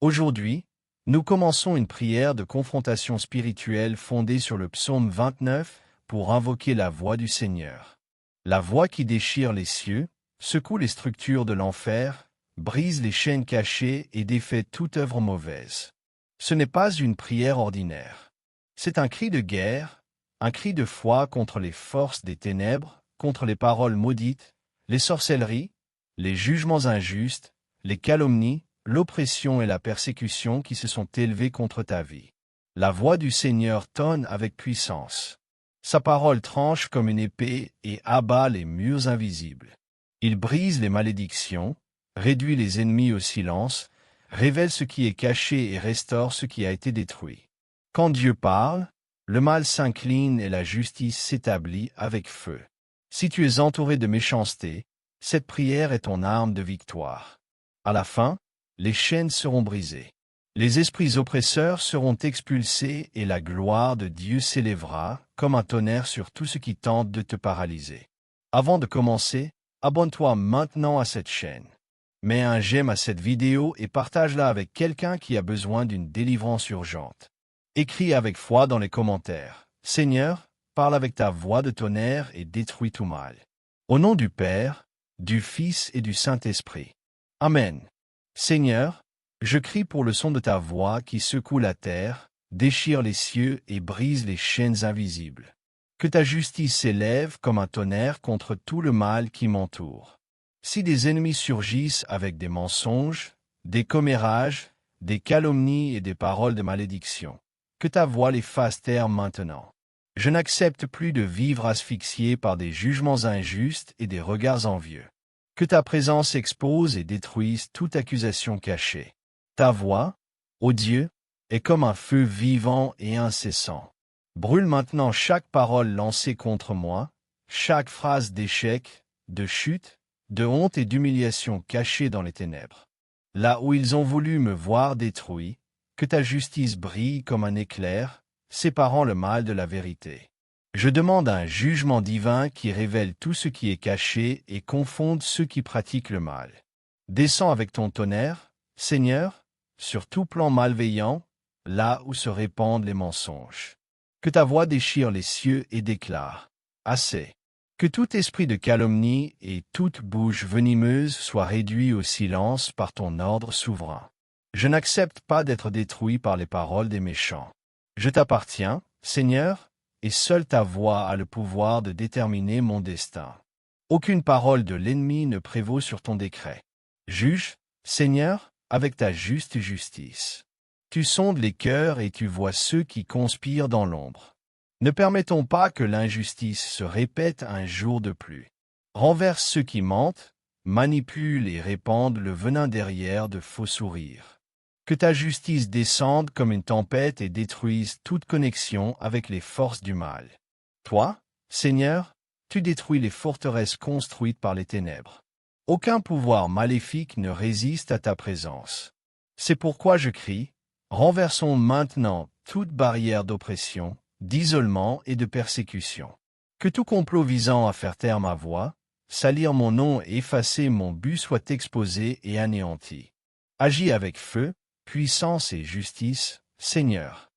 Aujourd'hui, nous commençons une prière de confrontation spirituelle fondée sur le psaume 29 pour invoquer la voix du Seigneur. La voix qui déchire les cieux, secoue les structures de l'enfer, brise les chaînes cachées et défait toute œuvre mauvaise. Ce n'est pas une prière ordinaire. C'est un cri de guerre, un cri de foi contre les forces des ténèbres, contre les paroles maudites, les sorcelleries, les jugements injustes, les calomnies, l'oppression et la persécution qui se sont élevées contre ta vie. La voix du Seigneur tonne avec puissance. Sa parole tranche comme une épée et abat les murs invisibles. Il brise les malédictions, réduit les ennemis au silence, révèle ce qui est caché et restaure ce qui a été détruit. Quand Dieu parle, le mal s'incline et la justice s'établit avec feu. Si tu es entouré de méchanceté, cette prière est ton arme de victoire. À la fin, les chaînes seront brisées. Les esprits oppresseurs seront expulsés et la gloire de Dieu s'élèvera comme un tonnerre sur tout ce qui tente de te paralyser. Avant de commencer, abonne-toi maintenant à cette chaîne. Mets un j'aime à cette vidéo et partage-la avec quelqu'un qui a besoin d'une délivrance urgente. Écris avec foi dans les commentaires. Seigneur, parle avec ta voix de tonnerre et détruis tout mal. Au nom du Père, du Fils et du Saint-Esprit. Amen. Seigneur, je crie pour le son de ta voix qui secoue la terre, déchire les cieux et brise les chaînes invisibles. Que ta justice s'élève comme un tonnerre contre tout le mal qui m'entoure. Si des ennemis surgissent avec des mensonges, des commérages, des calomnies et des paroles de malédiction, que ta voix les fasse taire maintenant. Je n'accepte plus de vivre asphyxié par des jugements injustes et des regards envieux. Que ta présence expose et détruise toute accusation cachée. Ta voix, ô Dieu, est comme un feu vivant et incessant. Brûle maintenant chaque parole lancée contre moi, chaque phrase d'échec, de chute, de honte et d'humiliation cachée dans les ténèbres. Là où ils ont voulu me voir détruit, que ta justice brille comme un éclair, séparant le mal de la vérité. Je demande un jugement divin qui révèle tout ce qui est caché et confonde ceux qui pratiquent le mal. Descends avec ton tonnerre, Seigneur, sur tout plan malveillant, là où se répandent les mensonges. Que ta voix déchire les cieux et déclare « Assez ». Que tout esprit de calomnie et toute bouche venimeuse soit réduit au silence par ton ordre souverain. Je n'accepte pas d'être détruit par les paroles des méchants. Je t'appartiens, Seigneur, et seule ta voix a le pouvoir de déterminer mon destin. Aucune parole de l'ennemi ne prévaut sur ton décret. Juge, Seigneur, avec ta juste justice. Tu sondes les cœurs et tu vois ceux qui conspirent dans l'ombre. Ne permettons pas que l'injustice se répète un jour de plus. Renverse ceux qui mentent, manipulent et répandent le venin derrière de faux sourires. Que ta justice descende comme une tempête et détruise toute connexion avec les forces du mal. Toi, Seigneur, tu détruis les forteresses construites par les ténèbres. Aucun pouvoir maléfique ne résiste à ta présence. C'est pourquoi je crie, renversons maintenant toute barrière d'oppression, d'isolement et de persécution. Que tout complot visant à faire taire ma voix, salir mon nom et effacer mon but soit exposé et anéanti. Agis avec feu, puissance et justice, Seigneur.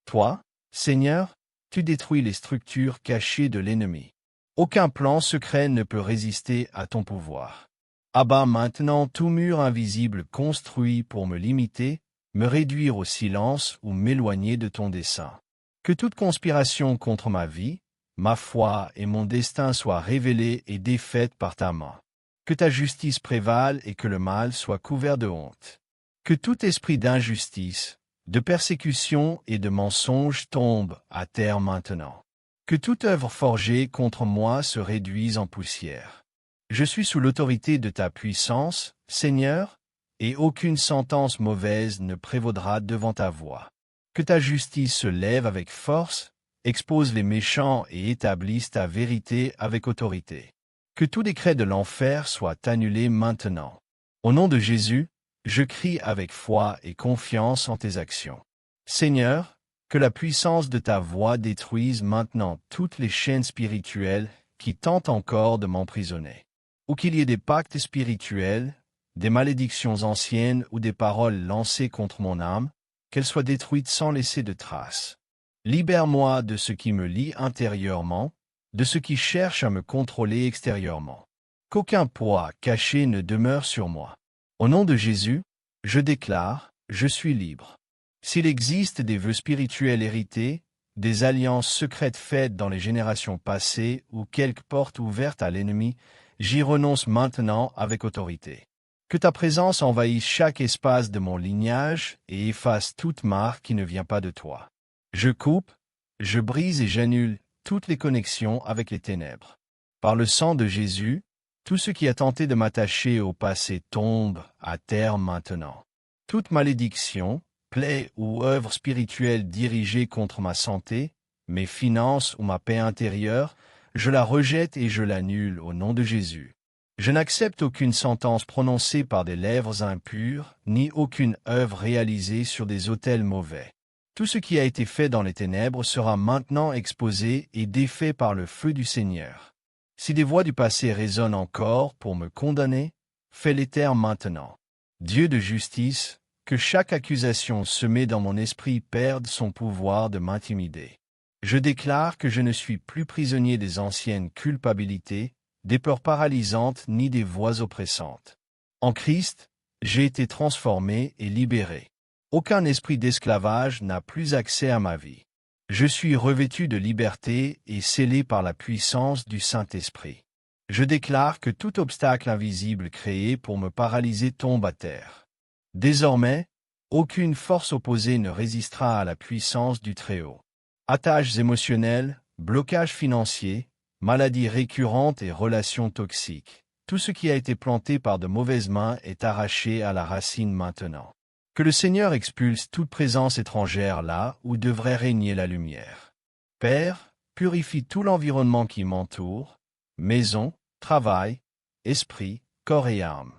Toi, Seigneur, tu détruis les structures cachées de l'ennemi. Aucun plan secret ne peut résister à ton pouvoir. Abat maintenant tout mur invisible construit pour me limiter, me réduire au silence ou m'éloigner de ton dessein. Que toute conspiration contre ma vie, ma foi et mon destin soient révélées et défaites par ta main. Que ta justice prévale et que le mal soit couvert de honte. Que tout esprit d'injustice, de persécution et de mensonge tombe à terre maintenant. Que toute œuvre forgée contre moi se réduise en poussière. Je suis sous l'autorité de ta puissance, Seigneur, et aucune sentence mauvaise ne prévaudra devant ta voix. Que ta justice se lève avec force, expose les méchants et établisse ta vérité avec autorité. Que tout décret de l'enfer soit annulé maintenant. Au nom de Jésus, je crie avec foi et confiance en tes actions. Seigneur, que la puissance de ta voix détruise maintenant toutes les chaînes spirituelles qui tentent encore de m'emprisonner. Ou qu'il y ait des pactes spirituels, des malédictions anciennes ou des paroles lancées contre mon âme, qu'elles soient détruites sans laisser de traces. Libère-moi de ce qui me lie intérieurement, de ce qui cherche à me contrôler extérieurement. Qu'aucun poids caché ne demeure sur moi. Au nom de Jésus, je déclare, je suis libre. S'il existe des vœux spirituels hérités, des alliances secrètes faites dans les générations passées ou quelque porte ouverte à l'ennemi, j'y renonce maintenant avec autorité. Que ta présence envahisse chaque espace de mon lignage et efface toute marque qui ne vient pas de toi. Je coupe, je brise et j'annule toutes les connexions avec les ténèbres. Par le sang de Jésus, tout ce qui a tenté de m'attacher au passé tombe à terme maintenant. Toute malédiction, plaie ou œuvre spirituelle dirigée contre ma santé, mes finances ou ma paix intérieure, je la rejette et je l'annule au nom de Jésus. Je n'accepte aucune sentence prononcée par des lèvres impures, ni aucune œuvre réalisée sur des autels mauvais. Tout ce qui a été fait dans les ténèbres sera maintenant exposé et défait par le feu du Seigneur. Si des voix du passé résonnent encore pour me condamner, fais-les taire maintenant. Dieu de justice, que chaque accusation semée dans mon esprit perde son pouvoir de m'intimider. Je déclare que je ne suis plus prisonnier des anciennes culpabilités, des peurs paralysantes ni des voix oppressantes. En Christ, j'ai été transformé et libéré. Aucun esprit d'esclavage n'a plus accès à ma vie. Je suis revêtu de liberté et scellé par la puissance du Saint-Esprit. Je déclare que tout obstacle invisible créé pour me paralyser tombe à terre. Désormais, aucune force opposée ne résistera à la puissance du Très-Haut. Attaches émotionnelles, blocages financiers, maladies récurrentes et relations toxiques. Tout ce qui a été planté par de mauvaises mains est arraché à la racine maintenant. Que le Seigneur expulse toute présence étrangère là où devrait régner la lumière. Père, purifie tout l'environnement qui m'entoure, maison, travail, esprit, corps et âme.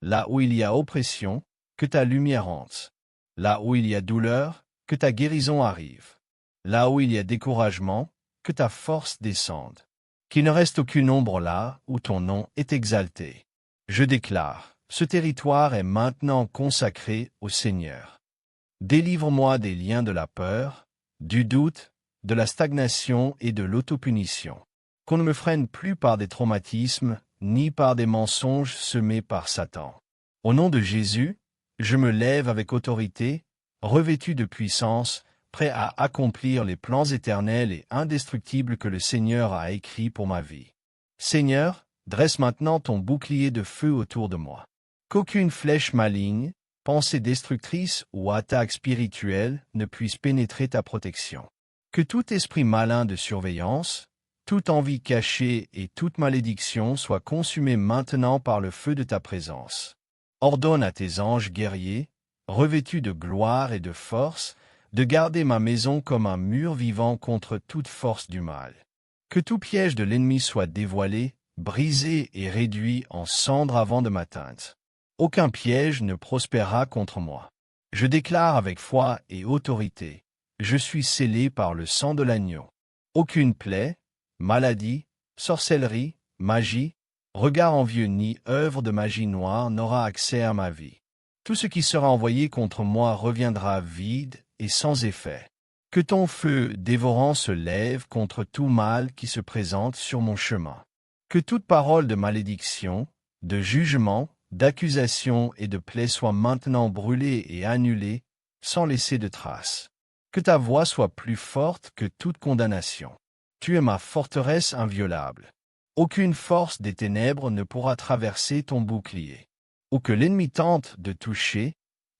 Là où il y a oppression, que ta lumière entre. Là où il y a douleur, que ta guérison arrive. Là où il y a découragement, que ta force descende. Qu'il ne reste aucune ombre là où ton nom est exalté. Je déclare, ce territoire est maintenant consacré au Seigneur. Délivre-moi des liens de la peur, du doute, de la stagnation et de l'autopunition. Qu'on ne me freine plus par des traumatismes, ni par des mensonges semés par Satan. Au nom de Jésus, je me lève avec autorité, revêtu de puissance, prêt à accomplir les plans éternels et indestructibles que le Seigneur a écrits pour ma vie. Seigneur, dresse maintenant ton bouclier de feu autour de moi. Qu'aucune flèche maligne, pensée destructrice ou attaque spirituelle ne puisse pénétrer ta protection. Que tout esprit malin de surveillance, toute envie cachée et toute malédiction soient consumées maintenant par le feu de ta présence. Ordonne à tes anges guerriers, revêtus de gloire et de force, de garder ma maison comme un mur vivant contre toute force du mal. Que tout piège de l'ennemi soit dévoilé, brisé et réduit en cendres avant de m'atteindre. Aucun piège ne prospérera contre moi. Je déclare avec foi et autorité, je suis scellé par le sang de l'agneau. Aucune plaie, maladie, sorcellerie, magie, regard envieux ni œuvre de magie noire n'aura accès à ma vie. Tout ce qui sera envoyé contre moi reviendra vide et sans effet. Que ton feu dévorant se lève contre tout mal qui se présente sur mon chemin. Que toute parole de malédiction, de jugement, d'accusation et de plaie soit maintenant brûlée et annulée, sans laisser de traces. Que ta voix soit plus forte que toute condamnation. Tu es ma forteresse inviolable. Aucune force des ténèbres ne pourra traverser ton bouclier. Où que l'ennemi tente de toucher,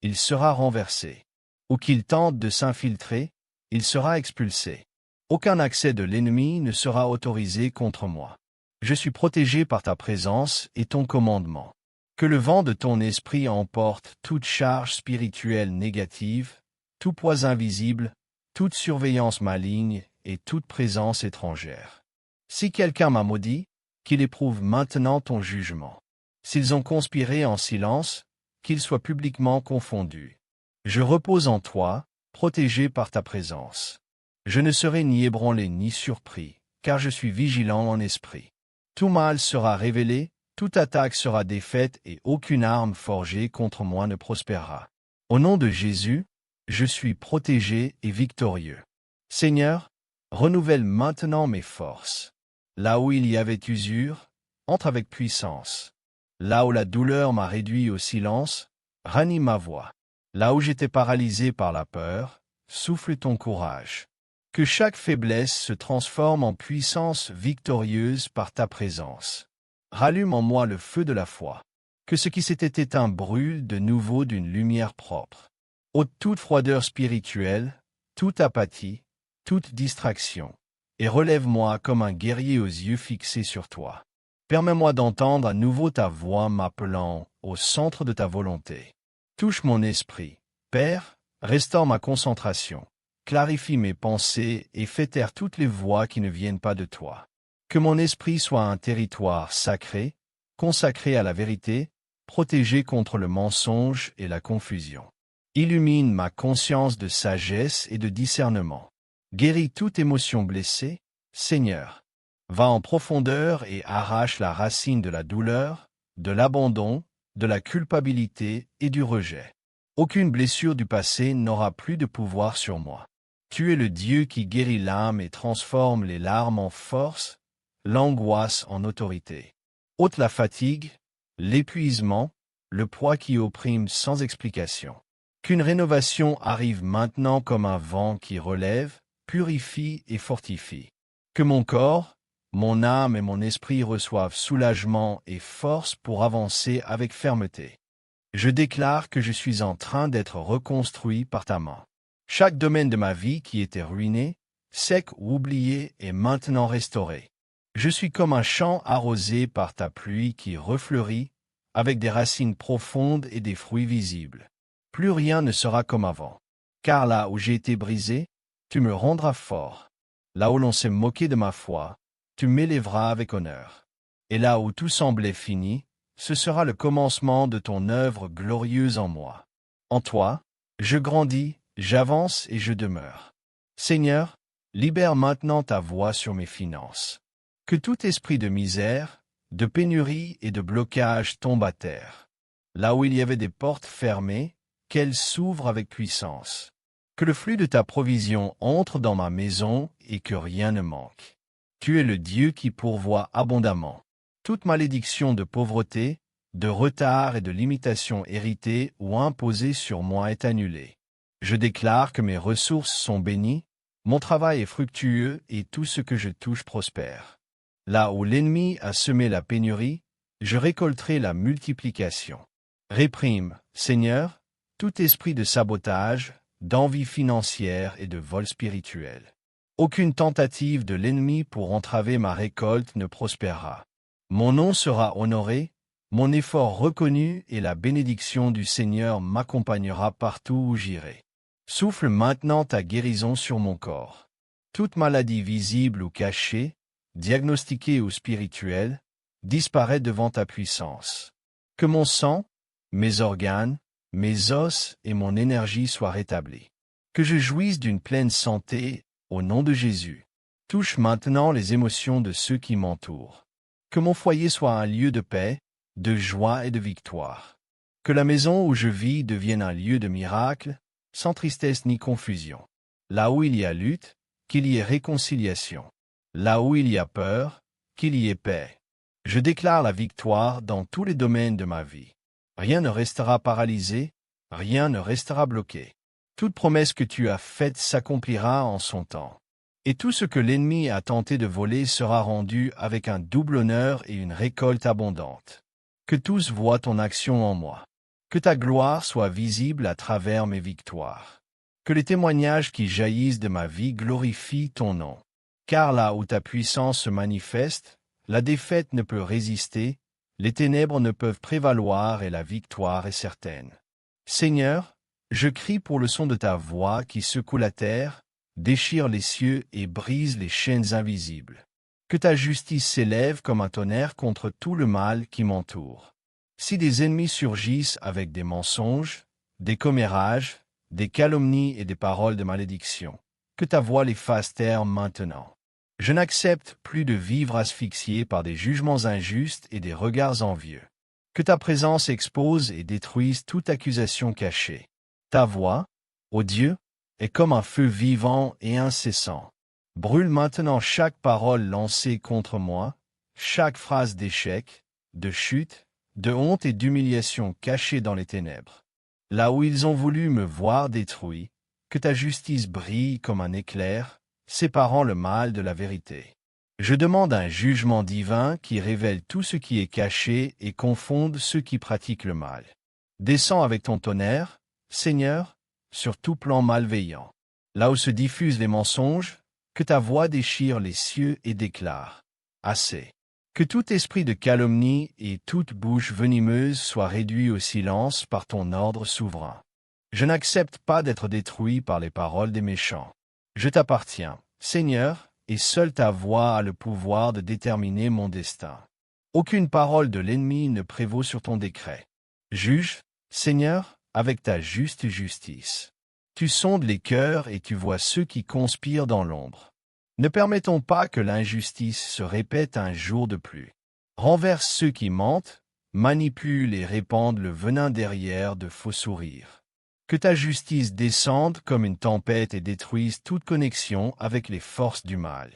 il sera renversé. Où qu'il tente de s'infiltrer, il sera expulsé. Aucun accès de l'ennemi ne sera autorisé contre moi. Je suis protégé par ta présence et ton commandement. Que le vent de ton esprit emporte toute charge spirituelle négative, tout poids invisible, toute surveillance maligne et toute présence étrangère. Si quelqu'un m'a maudit, qu'il éprouve maintenant ton jugement. S'ils ont conspiré en silence, qu'ils soient publiquement confondus. Je repose en toi, protégé par ta présence. Je ne serai ni ébranlé ni surpris, car je suis vigilant en esprit. Tout mal sera révélé, Toute attaque sera défaite et aucune arme forgée contre moi ne prospérera. Au nom de Jésus, je suis protégé et victorieux. Seigneur, renouvelle maintenant mes forces. Là où il y avait usure, entre avec puissance. Là où la douleur m'a réduit au silence, ranime ma voix. Là où j'étais paralysé par la peur, souffle ton courage. Que chaque faiblesse se transforme en puissance victorieuse par ta présence. Rallume en moi le feu de la foi. Que ce qui s'était éteint brûle de nouveau d'une lumière propre. Ôte toute froideur spirituelle, toute apathie, toute distraction, et relève-moi comme un guerrier aux yeux fixés sur toi. Permets-moi d'entendre à nouveau ta voix m'appelant au centre de ta volonté. Touche mon esprit. Père, restaure ma concentration. Clarifie mes pensées et fais taire toutes les voix qui ne viennent pas de toi. Que mon esprit soit un territoire sacré, consacré à la vérité, protégé contre le mensonge et la confusion. Illumine ma conscience de sagesse et de discernement. Guéris toute émotion blessée, Seigneur. Va en profondeur et arrache la racine de la douleur, de l'abandon, de la culpabilité et du rejet. Aucune blessure du passé n'aura plus de pouvoir sur moi. Tu es le Dieu qui guérit l'âme et transforme les larmes en force, l'angoisse en autorité. Ôte la fatigue, l'épuisement, le poids qui opprime sans explication. Qu'une rénovation arrive maintenant comme un vent qui relève, purifie et fortifie. Que mon corps, mon âme et mon esprit reçoivent soulagement et force pour avancer avec fermeté. Je déclare que je suis en train d'être reconstruit par ta main. Chaque domaine de ma vie qui était ruiné, sec ou oublié est maintenant restauré. Je suis comme un champ arrosé par ta pluie qui refleurit, avec des racines profondes et des fruits visibles. Plus rien ne sera comme avant. Car là où j'ai été brisé, tu me rendras fort. Là où l'on s'est moqué de ma foi, tu m'élèveras avec honneur. Et là où tout semblait fini, ce sera le commencement de ton œuvre glorieuse en moi. En toi, je grandis, j'avance et je demeure. Seigneur, libère maintenant ta voix sur mes finances. Que tout esprit de misère, de pénurie et de blocage tombe à terre. Là où il y avait des portes fermées, qu'elles s'ouvrent avec puissance. Que le flux de ta provision entre dans ma maison et que rien ne manque. Tu es le Dieu qui pourvoit abondamment. Toute malédiction de pauvreté, de retard et de limitation héritée ou imposée sur moi est annulée. Je déclare que mes ressources sont bénies, mon travail est fructueux et tout ce que je touche prospère. Là où l'ennemi a semé la pénurie, je récolterai la multiplication. Réprime, Seigneur, tout esprit de sabotage, d'envie financière et de vol spirituel. Aucune tentative de l'ennemi pour entraver ma récolte ne prospérera. Mon nom sera honoré, mon effort reconnu et la bénédiction du Seigneur m'accompagnera partout où j'irai. Souffle maintenant ta guérison sur mon corps. Toute maladie visible ou cachée, diagnostiquée ou spirituelle, disparaît devant ta puissance. Que mon sang, mes organes, mes os et mon énergie soient rétablis. Que je jouisse d'une pleine santé, au nom de Jésus. Touche maintenant les émotions de ceux qui m'entourent. Que mon foyer soit un lieu de paix, de joie et de victoire. Que la maison où je vis devienne un lieu de miracle, sans tristesse ni confusion. Là où il y a lutte, qu'il y ait réconciliation. Là où il y a peur, qu'il y ait paix. Je déclare la victoire dans tous les domaines de ma vie. Rien ne restera paralysé, rien ne restera bloqué. Toute promesse que tu as faite s'accomplira en son temps. Et tout ce que l'ennemi a tenté de voler sera rendu avec un double honneur et une récolte abondante. Que tous voient ton action en moi. Que ta gloire soit visible à travers mes victoires. Que les témoignages qui jaillissent de ma vie glorifient ton nom. Car là où ta puissance se manifeste, la défaite ne peut résister, les ténèbres ne peuvent prévaloir et la victoire est certaine. Seigneur, je crie pour le son de ta voix qui secoue la terre, déchire les cieux et brise les chaînes invisibles. Que ta justice s'élève comme un tonnerre contre tout le mal qui m'entoure. Si des ennemis surgissent avec des mensonges, des commérages, des calomnies et des paroles de malédiction, que ta voix les fasse taire maintenant. Je n'accepte plus de vivre asphyxié par des jugements injustes et des regards envieux. Que ta présence expose et détruise toute accusation cachée. Ta voix, ô Dieu, est comme un feu vivant et incessant. Brûle maintenant chaque parole lancée contre moi, chaque phrase d'échec, de chute, de honte et d'humiliation cachée dans les ténèbres. Là où ils ont voulu me voir détruit, que ta justice brille comme un éclair, séparant le mal de la vérité. Je demande un jugement divin qui révèle tout ce qui est caché et confonde ceux qui pratiquent le mal. Descends avec ton tonnerre, Seigneur, sur tout plan malveillant. Là où se diffusent les mensonges, que ta voix déchire les cieux et déclare. Assez. Que tout esprit de calomnie et toute bouche venimeuse soit réduit au silence par ton ordre souverain. Je n'accepte pas d'être détruit par les paroles des méchants. Je t'appartiens, Seigneur, et seule ta voix a le pouvoir de déterminer mon destin. Aucune parole de l'ennemi ne prévaut sur ton décret. Juge, Seigneur, avec ta juste justice. Tu sondes les cœurs et tu vois ceux qui conspirent dans l'ombre. Ne permettons pas que l'injustice se répète un jour de plus. Renverse ceux qui mentent, manipulent et répandent le venin derrière de faux sourires. Que ta justice descende comme une tempête et détruise toute connexion avec les forces du mal.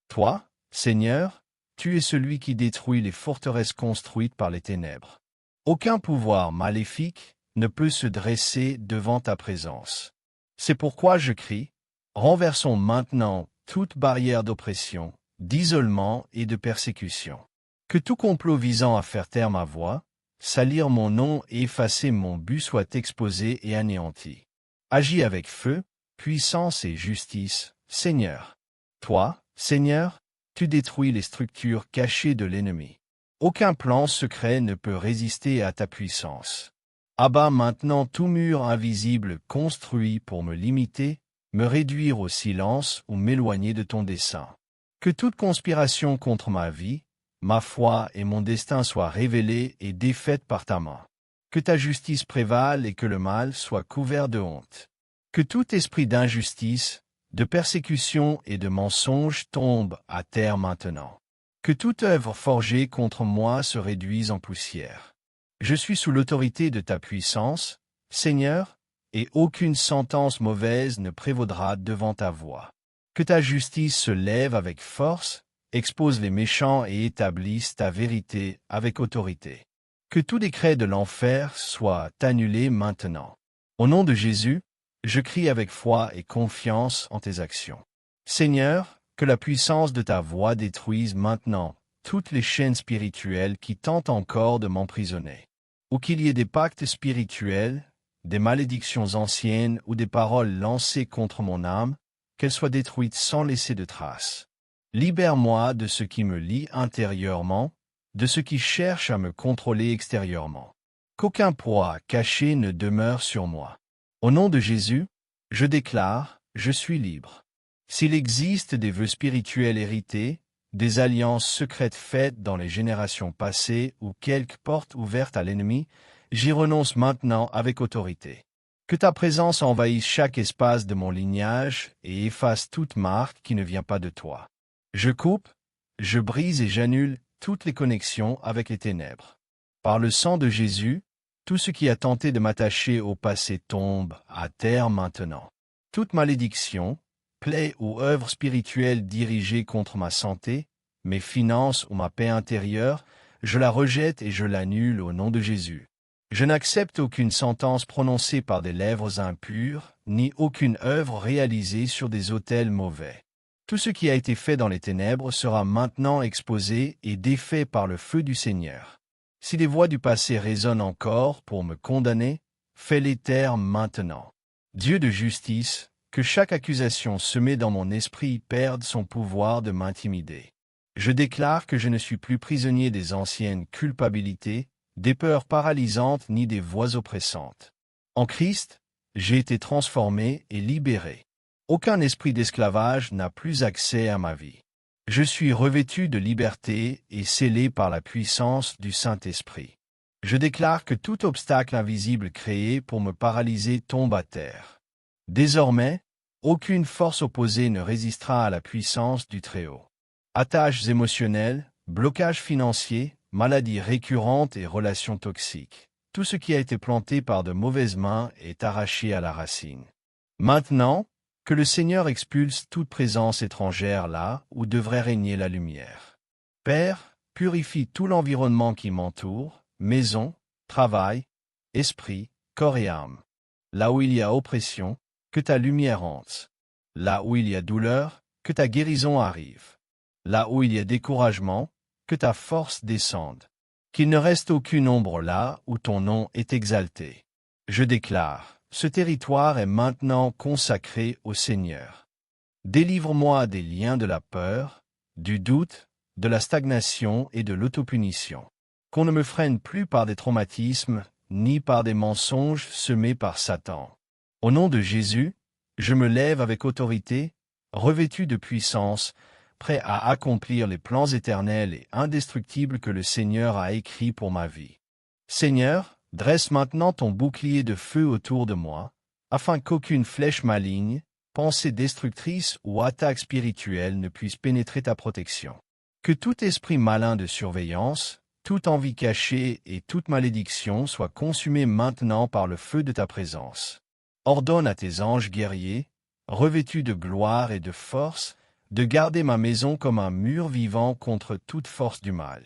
Toi, Seigneur, tu es celui qui détruit les forteresses construites par les ténèbres. Aucun pouvoir maléfique ne peut se dresser devant ta présence. C'est pourquoi je crie, renversons maintenant toute barrière d'oppression, d'isolement et de persécution. Que tout complot visant à faire taire ma voix, salir mon nom et effacer mon but soit exposé et anéanti. Agis avec feu, puissance et justice, Seigneur. Toi, Seigneur, tu détruis les structures cachées de l'ennemi. Aucun plan secret ne peut résister à ta puissance. Abat maintenant tout mur invisible construit pour me limiter, me réduire au silence ou m'éloigner de ton dessein. Que toute conspiration contre ma vie, ma foi et mon destin soient révélés et défaits par ta main. Que ta justice prévale et que le mal soit couvert de honte. Que tout esprit d'injustice, de persécution et de mensonge tombe à terre maintenant. Que toute œuvre forgée contre moi se réduise en poussière. Je suis sous l'autorité de ta puissance, Seigneur, et aucune sentence mauvaise ne prévaudra devant ta voix. Que ta justice se lève avec force, expose les méchants et établisse ta vérité avec autorité. Que tout décret de l'enfer soit annulé maintenant. Au nom de Jésus, je crie avec foi et confiance en tes actions. Seigneur, que la puissance de ta voix détruise maintenant toutes les chaînes spirituelles qui tentent encore de m'emprisonner. Ou qu'il y ait des pactes spirituels, des malédictions anciennes ou des paroles lancées contre mon âme, qu'elles soient détruites sans laisser de traces. Libère-moi de ce qui me lie intérieurement, de ce qui cherche à me contrôler extérieurement. Qu'aucun poids caché ne demeure sur moi. Au nom de Jésus, je déclare, je suis libre. S'il existe des vœux spirituels hérités, des alliances secrètes faites dans les générations passées ou quelque porte ouverte à l'ennemi, j'y renonce maintenant avec autorité. Que ta présence envahisse chaque espace de mon lignage et efface toute marque qui ne vient pas de toi. Je coupe, je brise et j'annule toutes les connexions avec les ténèbres. Par le sang de Jésus, tout ce qui a tenté de m'attacher au passé tombe à terre maintenant. Toute malédiction, plaie ou œuvre spirituelle dirigée contre ma santé, mes finances ou ma paix intérieure, je la rejette et je l'annule au nom de Jésus. Je n'accepte aucune sentence prononcée par des lèvres impures, ni aucune œuvre réalisée sur des autels mauvais. Tout ce qui a été fait dans les ténèbres sera maintenant exposé et défait par le feu du Seigneur. Si les voix du passé résonnent encore pour me condamner, fais-les taire maintenant. Dieu de justice, que chaque accusation semée dans mon esprit perde son pouvoir de m'intimider. Je déclare que je ne suis plus prisonnier des anciennes culpabilités, des peurs paralysantes ni des voix oppressantes. En Christ, j'ai été transformé et libéré. Aucun esprit d'esclavage n'a plus accès à ma vie. Je suis revêtu de liberté et scellé par la puissance du Saint-Esprit. Je déclare que tout obstacle invisible créé pour me paralyser tombe à terre. Désormais, aucune force opposée ne résistera à la puissance du Très-Haut. Attaches émotionnelles, blocages financiers, maladies récurrentes et relations toxiques. Tout ce qui a été planté par de mauvaises mains est arraché à la racine. Maintenant, que le Seigneur expulse toute présence étrangère là où devrait régner la lumière. Père, purifie tout l'environnement qui m'entoure, maison, travail, esprit, corps et âme. Là où il y a oppression, que ta lumière entre. Là où il y a douleur, que ta guérison arrive. Là où il y a découragement, que ta force descende. Qu'il ne reste aucune ombre là où ton nom est exalté. Je déclare, ce territoire est maintenant consacré au Seigneur. Délivre-moi des liens de la peur, du doute, de la stagnation et de l'autopunition. Qu'on ne me freine plus par des traumatismes, ni par des mensonges semés par Satan. Au nom de Jésus, je me lève avec autorité, revêtu de puissance, prêt à accomplir les plans éternels et indestructibles que le Seigneur a écrits pour ma vie. Seigneur, dresse maintenant ton bouclier de feu autour de moi, afin qu'aucune flèche maligne, pensée destructrice ou attaque spirituelle ne puisse pénétrer ta protection. Que tout esprit malin de surveillance, toute envie cachée et toute malédiction soit consumée maintenant par le feu de ta présence. Ordonne à tes anges guerriers, revêtus de gloire et de force, de garder ma maison comme un mur vivant contre toute force du mal.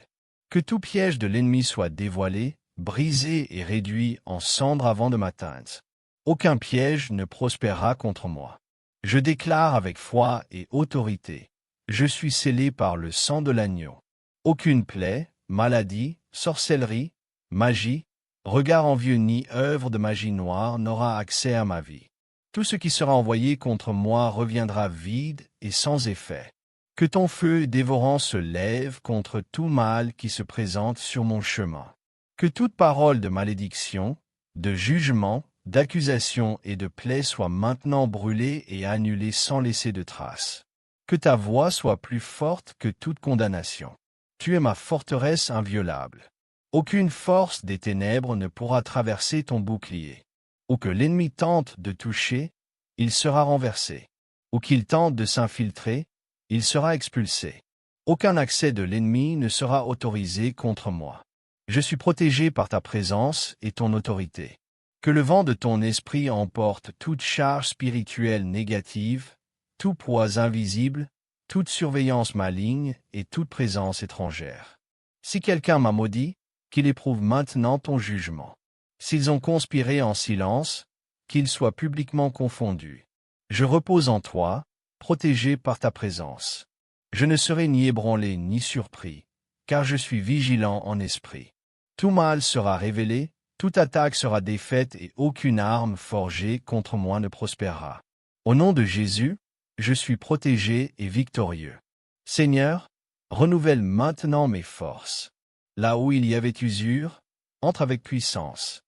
Que tout piège de l'ennemi soit dévoilé, brisé et réduit en cendres avant de m'atteindre. Aucun piège ne prospérera contre moi. Je déclare avec foi et autorité. Je suis scellé par le sang de l'agneau. Aucune plaie, maladie, sorcellerie, magie, regard envieux ni œuvre de magie noire n'aura accès à ma vie. Tout ce qui sera envoyé contre moi reviendra vide et sans effet. Que ton feu dévorant se lève contre tout mal qui se présente sur mon chemin. Que toute parole de malédiction, de jugement, d'accusation et de plaie soit maintenant brûlée et annulée sans laisser de traces. Que ta voix soit plus forte que toute condamnation. Tu es ma forteresse inviolable. Aucune force des ténèbres ne pourra traverser ton bouclier. Où que l'ennemi tente de toucher, il sera renversé. Où qu'il tente de s'infiltrer, il sera expulsé. Aucun accès de l'ennemi ne sera autorisé contre moi. Je suis protégé par ta présence et ton autorité. Que le vent de ton esprit emporte toute charge spirituelle négative, tout poids invisible, toute surveillance maligne et toute présence étrangère. Si quelqu'un m'a maudit, qu'il éprouve maintenant ton jugement. S'ils ont conspiré en silence, qu'ils soient publiquement confondus. Je repose en toi, protégé par ta présence. Je ne serai ni ébranlé ni surpris, car je suis vigilant en esprit. Tout mal sera révélé, toute attaque sera défaite et aucune arme forgée contre moi ne prospérera. Au nom de Jésus, je suis protégé et victorieux. Seigneur, renouvelle maintenant mes forces. Là où il y avait usure, entre avec puissance.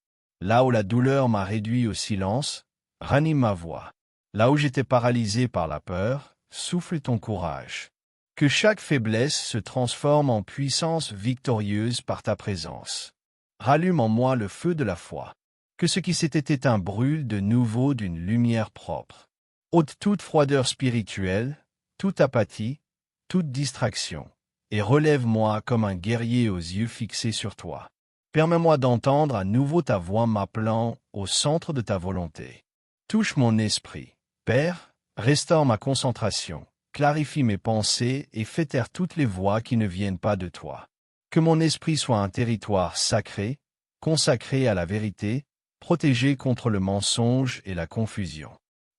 Là où la douleur m'a réduit au silence, ranime ma voix. Là où j'étais paralysé par la peur, souffle ton courage. Que chaque faiblesse se transforme en puissance victorieuse par ta présence. Rallume en moi le feu de la foi. Que ce qui s'était éteint brûle de nouveau d'une lumière propre. Ôte toute froideur spirituelle, toute apathie, toute distraction, et relève-moi comme un guerrier aux yeux fixés sur toi. Permets-moi d'entendre à nouveau ta voix m'appelant au centre de ta volonté. Touche mon esprit. Père, restaure ma concentration, clarifie mes pensées et fais taire toutes les voix qui ne viennent pas de toi. Que mon esprit soit un territoire sacré, consacré à la vérité, protégé contre le mensonge et la confusion.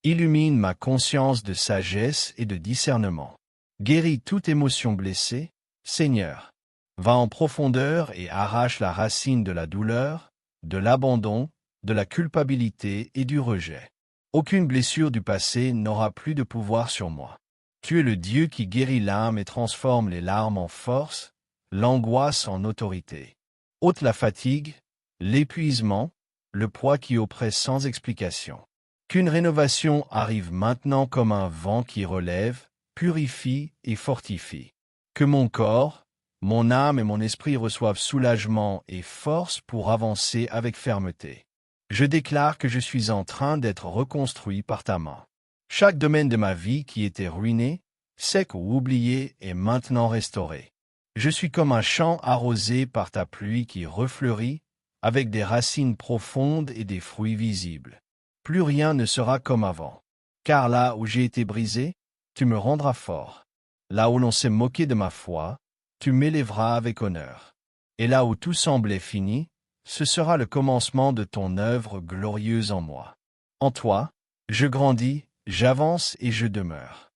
Illumine ma conscience de sagesse et de discernement. Guéris toute émotion blessée, Seigneur. Va en profondeur et arrache la racine de la douleur, de l'abandon, de la culpabilité et du rejet. Aucune blessure du passé n'aura plus de pouvoir sur moi. Tu es le Dieu qui guérit l'âme et transforme les larmes en force, l'angoisse en autorité. Ôte la fatigue, l'épuisement, le poids qui oppresse sans explication. Qu'une rénovation arrive maintenant comme un vent qui relève, purifie et fortifie. Que mon corps, mon âme et mon esprit reçoivent soulagement et force pour avancer avec fermeté. Je déclare que je suis en train d'être reconstruit par ta main. Chaque domaine de ma vie qui était ruiné, sec ou oublié, est maintenant restauré. Je suis comme un champ arrosé par ta pluie qui refleurit, avec des racines profondes et des fruits visibles. Plus rien ne sera comme avant. Car là où j'ai été brisé, tu me rendras fort. Là où l'on s'est moqué de ma foi, tu m'élèveras avec honneur. Et là où tout semblait fini, ce sera le commencement de ton œuvre glorieuse en moi. En toi, je grandis, j'avance et je demeure.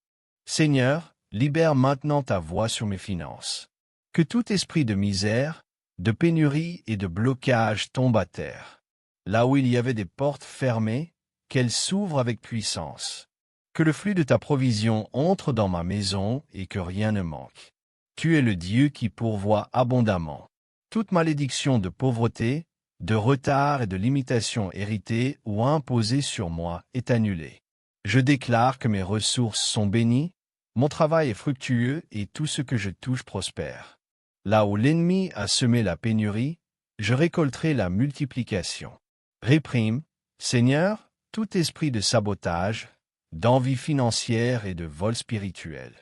Seigneur, libère maintenant ta voix sur mes finances. Que tout esprit de misère, de pénurie et de blocage tombe à terre. Là où il y avait des portes fermées, qu'elles s'ouvrent avec puissance. Que le flux de ta provision entre dans ma maison et que rien ne manque. Tu es le Dieu qui pourvoit abondamment. Toute malédiction de pauvreté, de retard et de limitation héritée ou imposée sur moi est annulée. Je déclare que mes ressources sont bénies, mon travail est fructueux et tout ce que je touche prospère. Là où l'ennemi a semé la pénurie, je récolterai la multiplication. Réprime, Seigneur, tout esprit de sabotage, d'envie financière et de vol spirituel.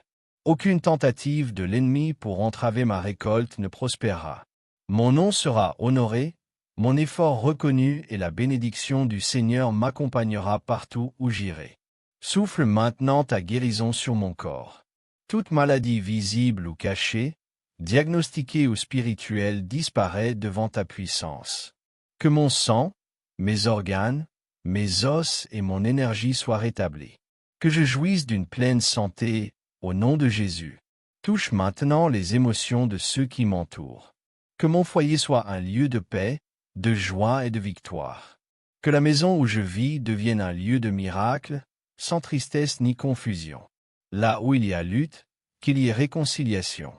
Aucune tentative de l'ennemi pour entraver ma récolte ne prospérera. Mon nom sera honoré, mon effort reconnu et la bénédiction du Seigneur m'accompagnera partout où j'irai. Souffle maintenant ta guérison sur mon corps. Toute maladie visible ou cachée, diagnostiquée ou spirituelle disparaît devant ta puissance. Que mon sang, mes organes, mes os et mon énergie soient rétablis. Que je jouisse d'une pleine santé, au nom de Jésus. Touche maintenant les émotions de ceux qui m'entourent. Que mon foyer soit un lieu de paix, de joie et de victoire. Que la maison où je vis devienne un lieu de miracle, sans tristesse ni confusion. Là où il y a lutte, qu'il y ait réconciliation.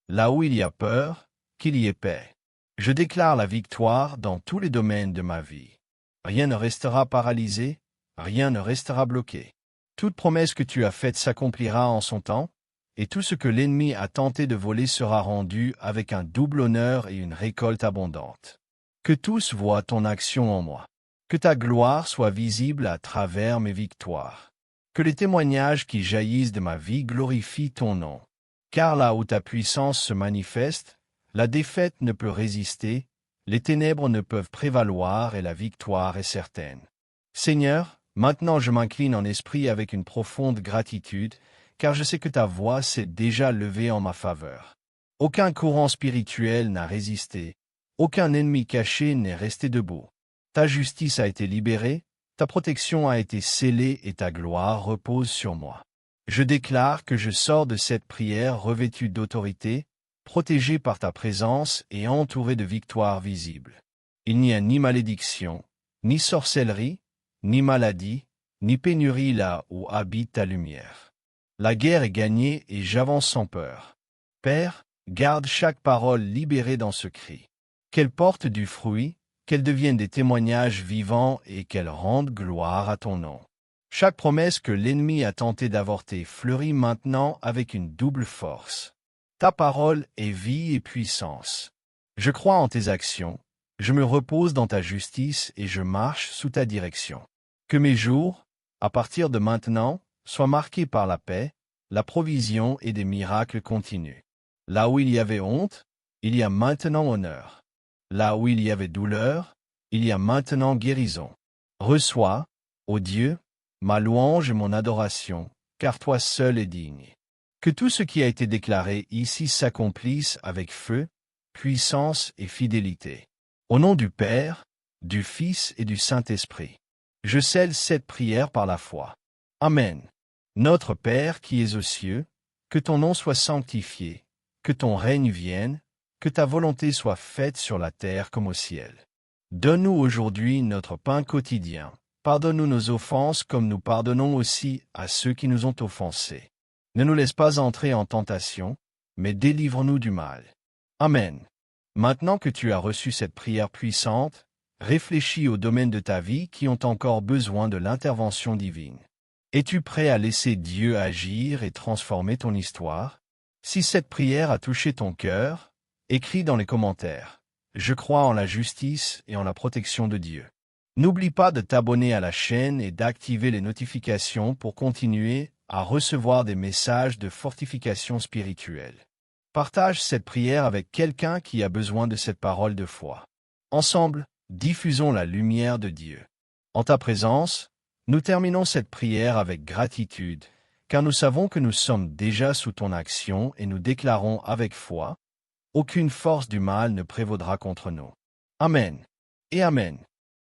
Là où il y a peur, qu'il y ait paix. Je déclare la victoire dans tous les domaines de ma vie. Rien ne restera paralysé, rien ne restera bloqué. Toute promesse que tu as faite s'accomplira en son temps, et tout ce que l'ennemi a tenté de voler sera rendu avec un double honneur et une récolte abondante. Que tous voient ton action en moi. Que ta gloire soit visible à travers mes victoires. Que les témoignages qui jaillissent de ma vie glorifient ton nom. Car là où ta puissance se manifeste, la défaite ne peut résister, les ténèbres ne peuvent prévaloir et la victoire est certaine. Seigneur, maintenant je m'incline en esprit avec une profonde gratitude, car je sais que ta voix s'est déjà levée en ma faveur. Aucun courant spirituel n'a résisté, aucun ennemi caché n'est resté debout. Ta justice a été libérée, ta protection a été scellée et ta gloire repose sur moi. Je déclare que je sors de cette prière revêtue d'autorité, protégé par ta présence et entouré de victoires visibles. Il n'y a ni malédiction, ni sorcellerie, ni maladie, ni pénurie là où habite ta lumière. La guerre est gagnée et j'avance sans peur. Père, garde chaque parole libérée dans ce cri. Qu'elle porte du fruit, qu'elle devienne des témoignages vivants et qu'elle rende gloire à ton nom. Chaque promesse que l'ennemi a tenté d'avorter fleurit maintenant avec une double force. Ta parole est vie et puissance. Je crois en tes actions, je me repose dans ta justice et je marche sous ta direction. Que mes jours, à partir de maintenant, soient marqués par la paix, la provision et des miracles continus. Là où il y avait honte, il y a maintenant honneur. Là où il y avait douleur, il y a maintenant guérison. Reçois, ô Dieu, ma louange et mon adoration, car toi seul es digne. Que tout ce qui a été déclaré ici s'accomplisse avec feu, puissance et fidélité. Au nom du Père, du Fils et du Saint-Esprit. Je scelle cette prière par la foi. Amen. Notre Père qui es aux cieux, que ton nom soit sanctifié, que ton règne vienne, que ta volonté soit faite sur la terre comme au ciel. Donne-nous aujourd'hui notre pain quotidien. Pardonne-nous nos offenses comme nous pardonnons aussi à ceux qui nous ont offensés. Ne nous laisse pas entrer en tentation, mais délivre-nous du mal. Amen. Maintenant que tu as reçu cette prière puissante, réfléchis aux domaines de ta vie qui ont encore besoin de l'intervention divine. Es-tu prêt à laisser Dieu agir et transformer ton histoire? Si cette prière a touché ton cœur, écris dans les commentaires. Je crois en la justice et en la protection de Dieu. N'oublie pas de t'abonner à la chaîne et d'activer les notifications pour continuer à recevoir des messages de fortification spirituelle. Partage cette prière avec quelqu'un qui a besoin de cette parole de foi. Ensemble, diffusons la lumière de Dieu. En ta présence, nous terminons cette prière avec gratitude, car nous savons que nous sommes déjà sous ton action et nous déclarons avec foi, aucune force du mal ne prévaudra contre nous. Amen et Amen.